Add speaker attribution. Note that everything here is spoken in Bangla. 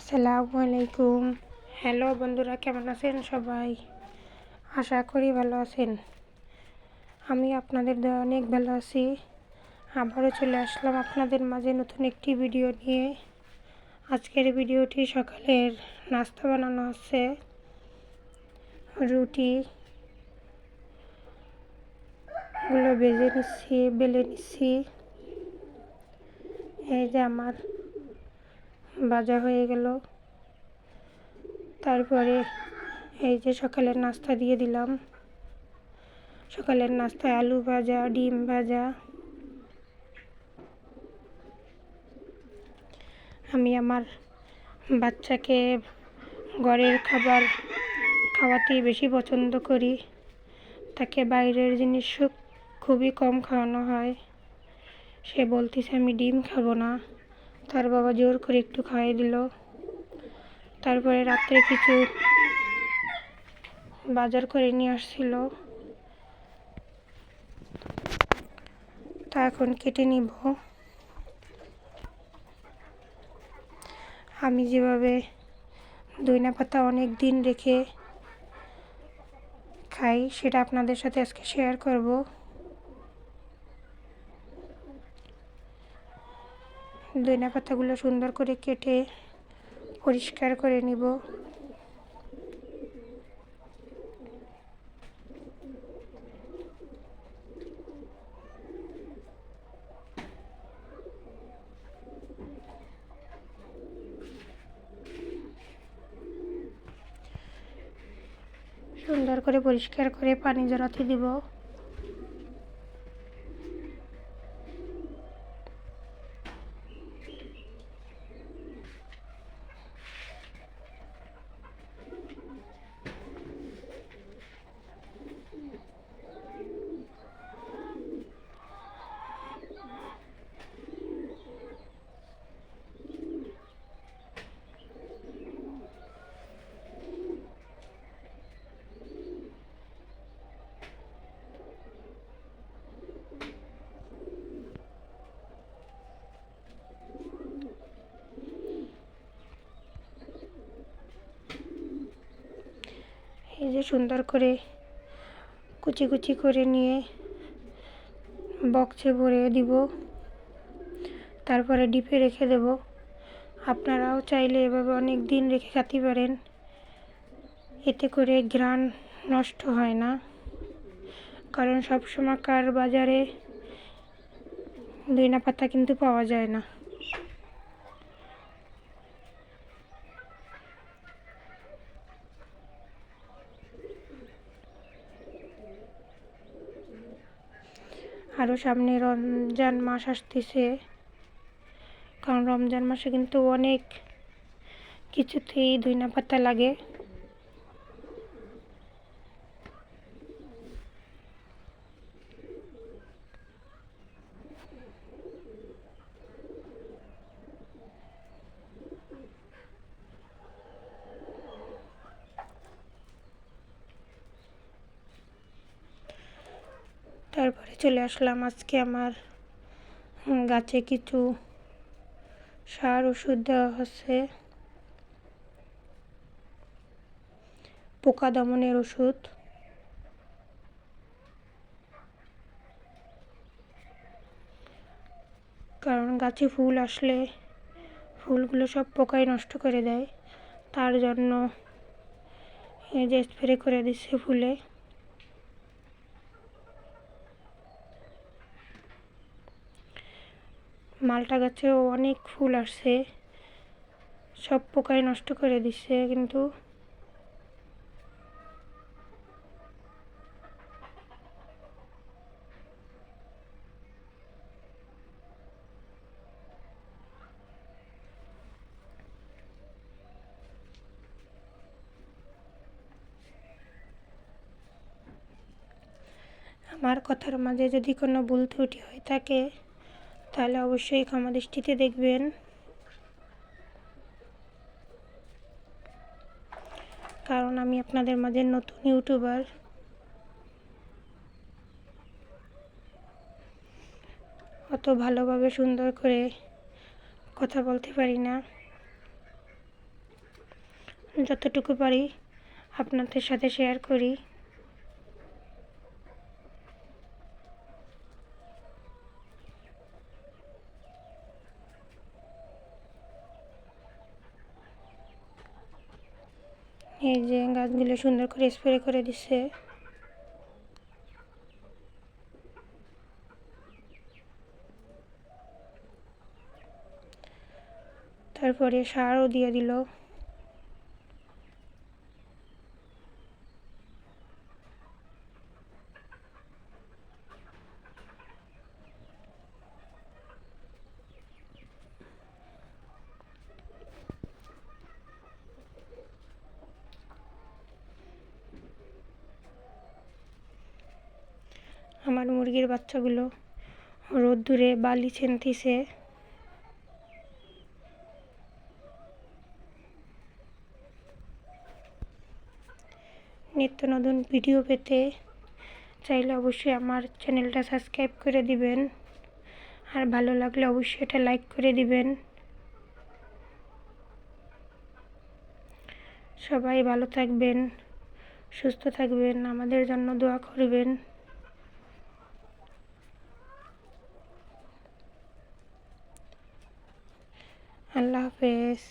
Speaker 1: আসসালামু আলাইকুম। হ্যালো বন্ধুরা, কেমন আছেন সবাই? আশা করি ভালো আছেন। আমি আপনাদের দয়ায় অনেক ভালো আছি। আবারও চলে আসলাম আপনাদের মাঝে নতুন একটি ভিডিও নিয়ে। আজকের ভিডিওটি সকালের নাস্তা বানানো হচ্ছে। রুটিগুলো বেলে নিচ্ছি। এই যে আমার ভাজা হয়ে গেল। তারপরে এই যে সকালের নাস্তা দিয়ে দিলাম। সকালের নাস্তায় আলু ভাজা, ডিম ভাজা। আমি আমার বাচ্চাকে ঘরের খাবার খাওয়াতেই বেশি পছন্দ করি। তাকে বাইরের জিনিস খুবই কম খাওয়ানো হয়। সে বলতেছে আমি ডিম খাবো না। তার বাবা জোর করে একটু খাইয়ে দিল। তারপরে রাত্রে কিছু বাজার করে নিয়ে আসছিল, তা এখন কেটে নিব। আমি যেভাবে ধনিয়া পাতা অনেক দিন রেখে খাই সেটা আপনাদের সাথে আজকে শেয়ার করব। ধনিয়া পাতাগুলো সুন্দর করে কেটে পরিষ্কার করে নিব। সুন্দর করে পরিষ্কার করে পানি ঝরাতে দিব। এই যে সুন্দর করে কুচি কুচি করে নিয়ে বক্সে ভরে দিব। তারপরে ডিপে রেখে দেব। আপনারাও চাইলে এভাবে অনেক দিন রেখে খেতে পারেন। এতে করে ঘ্রাণ নষ্ট হয় না, কারণ সবসময়কার বাজারে ধনিয়া পাতা কিন্তু পাওয়া যায় না। আরও সামনে রমজান মাস আসতেছে, কারণ রমজান মাসে কিন্তু অনেক কিছুতেই ধনিয়া পাতা লাগে। তারপরে চলে আসলাম আজকে আমার গাছে কিছু সার ওষুধ দেওয়া হচ্ছে, পোকা দমনের ওষুধ। কারণ গাছে ফুল আসলে ফুলগুলো সব পোকায় নষ্ট করে দেয়, তার জন্য এই যে স্প্রে করে দিচ্ছে ফুলে। মালটা গাছেও অনেক ফুল আসছে, সব পোকায় নষ্ট করে দিচ্ছে। কিন্তু আমার কথার মাঝে যদি কোনো ভুল ত্রুটি হয়ে থাকে তাহলে অবশ্যই ক্ষমা দৃষ্টিতে দেখবেন। কারণ আমি আপনাদের মাঝে নতুন ইউটিউবার, অত ভালোভাবে সুন্দর করে কথা বলতে পারি না। যতটুকু পারি আপনাদের সাথে শেয়ার করি। এই যে গাছগুলো সুন্দর করে স্প্রে করে দিচ্ছে। তারপরে সারও দিয়ে দিল। আমার মুরগির বাচ্চাগুলো রোদ্দুরে বালি ছিনতেছে। নিত্য নতুন ভিডিও পেতে চাইলে অবশ্যই আমার চ্যানেলটা সাবস্ক্রাইব করে দিবেন, আর ভালো লাগলে অবশ্যই এটা লাইক করে দিবেন। সবাই ভালো থাকবেন, সুস্থ থাকবেন, আমাদের জন্য দোয়া করবেন। আল্লাহ হাফেজ।